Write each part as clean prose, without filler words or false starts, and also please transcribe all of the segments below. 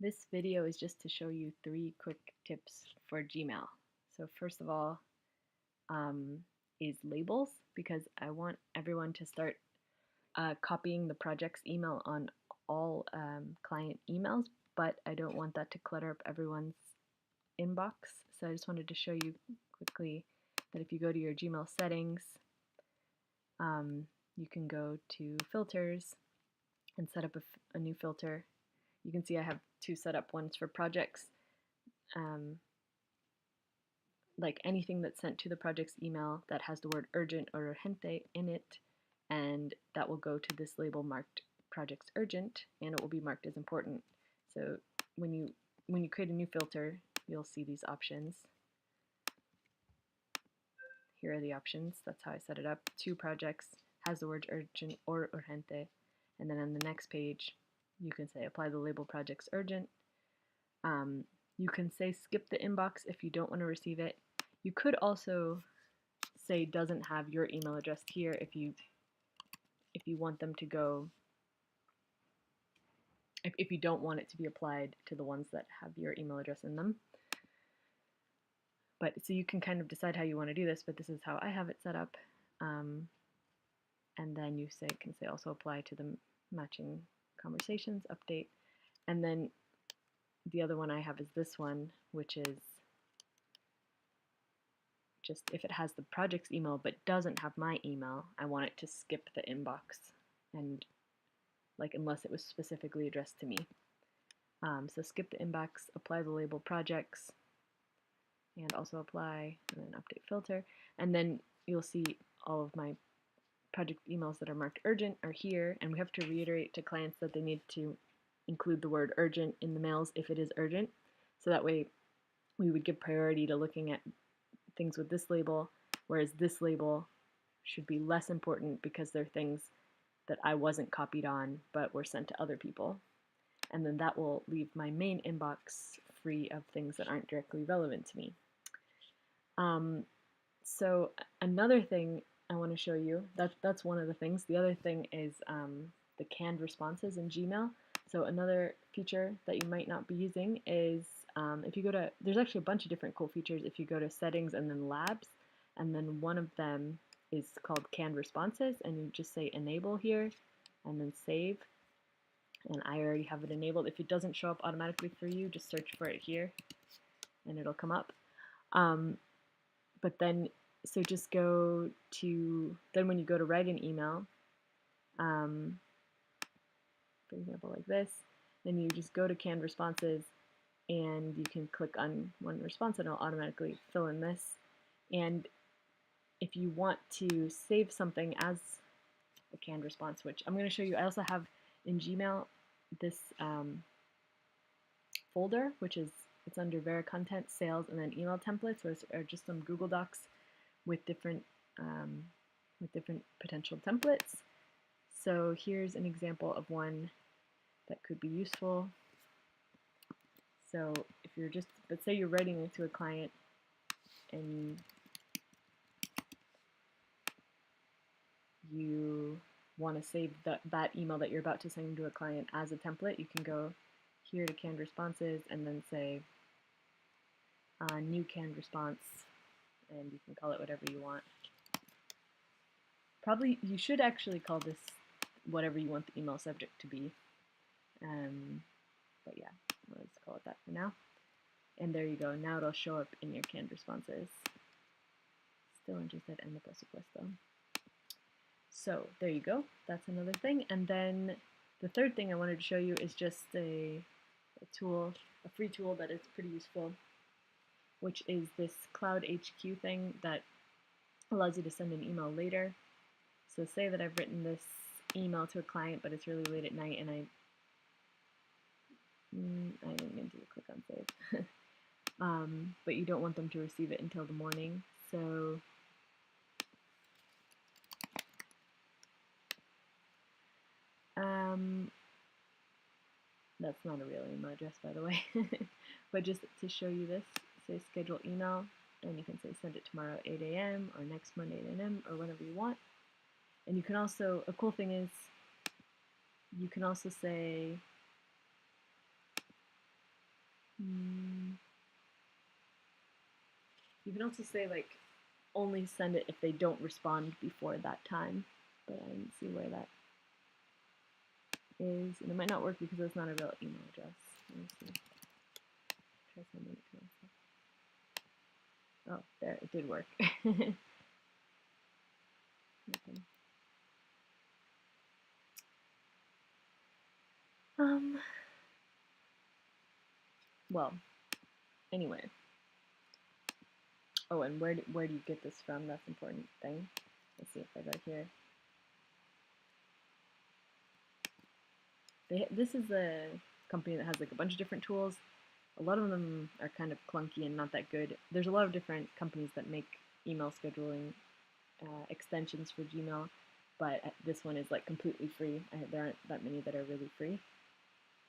This video is just to show you 3 quick tips for Gmail. So first of all um, is labels, because I want everyone to start copying the project's email on all client emails, but I don't want that to clutter up everyone's inbox. So I just wanted to show you quickly that if you go to your Gmail settings, you can go to filters and set up a new filter. You can see I have 2 set up, ones for projects, like anything that's sent to the project's email that has the word urgent or urgente in it, and that will go to this label marked projects urgent, and it will be marked as important. So when you create a new filter, you'll see these options. Here are the options. That's how I set it up. 2 projects, has the word urgent or urgente, and then on the next page you can say apply the label projects urgent. You can say skip the inbox if you don't want to receive it. You could also say doesn't have your email address here if you want them to go, if you don't want it to be applied to the ones that have your email address in them. But so you can kind of decide how you want to do this, but this is how I have it set up. And then you can say also apply to the matching conversations update. And then the other one I have is this one, which is just if it has the project's email but doesn't have my email, I want it to skip the inbox, and like unless it was specifically addressed to me. So skip the inbox, apply the label projects, and also apply, and then update filter. And then you'll see all of my project emails that are marked urgent are here, and we have to reiterate to clients that they need to include the word urgent in the mails if it is urgent. So that way we would give priority to looking at things with this label, whereas this label should be less important because they're things that I wasn't copied on but were sent to other people. And then that will leave my main inbox free of things that aren't directly relevant to me. So another thing I want to show you, that's one of the things. The other thing is the canned responses in Gmail. So another feature that you might not be using is if you go to, there's actually a bunch of different cool features if you go to settings and then labs, and then one of them is called canned responses, and you just say enable here and then save. And I already have it enabled. If it doesn't show up automatically for you, just search for it here and it'll come up. But then, so just go to, then when you go to write an email, for example like this, then you just go to canned responses and you can click on one response and it'll automatically fill in this. And if you want to save something as a canned response, which I'm going to show you, I also have in Gmail this folder, which is, it's under Vera Content, Sales, and then Email Templates, which are just some Google Docs with different potential templates. So here's an example of one that could be useful. So if you're just, let's say you're writing it to a client and you want to save that email that you're about to send to a client as a template, you can go here to canned responses and then say new canned response, and you can call it whatever you want. Probably you should actually call this whatever you want the email subject to be, but yeah, let's call it that for now. And there you go, now it'll show up in your canned responses. Still interested in the presupuesto though. So there you go, that's another thing. And then the third thing I wanted to show you is just a tool, a free tool that is pretty useful, which is this Cloud HQ thing that allows you to send an email later. So say that I've written this email to a client, but it's really late at night and I didn't mean to click on save. But you don't want them to receive it until the morning. So that's not a real email address, by the way. But just to show you this, say schedule email, and you can say send it tomorrow 8 a.m. or next Monday 8 a.m. or whenever you want. And you can also, a cool thing is, you can also say Mm. You can also say like only send it if they don't respond before that time, but I didn't see where that is, and it might not work because it's not a real email address. Let me see. Try sending it to myself. Oh, there, it did work. Okay. Um. Well, anyway. Oh, and where do you get this from? That's an important thing. Let's see if I go here. This is a company that has like a bunch of different tools. A lot of them are kind of clunky and not that good. There's a lot of different companies that make email scheduling extensions for Gmail, but this one is like completely free. There aren't that many that are really free.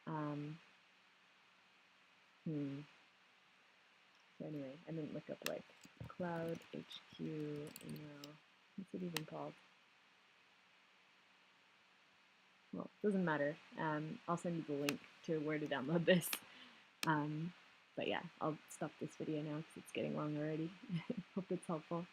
Um, So anyway, I didn't look up like Cloud HQ email. What's it even called? Well, it doesn't matter. I'll send you the link to where to download this. But yeah, I'll stop this video now because it's getting long already. Hope it's helpful.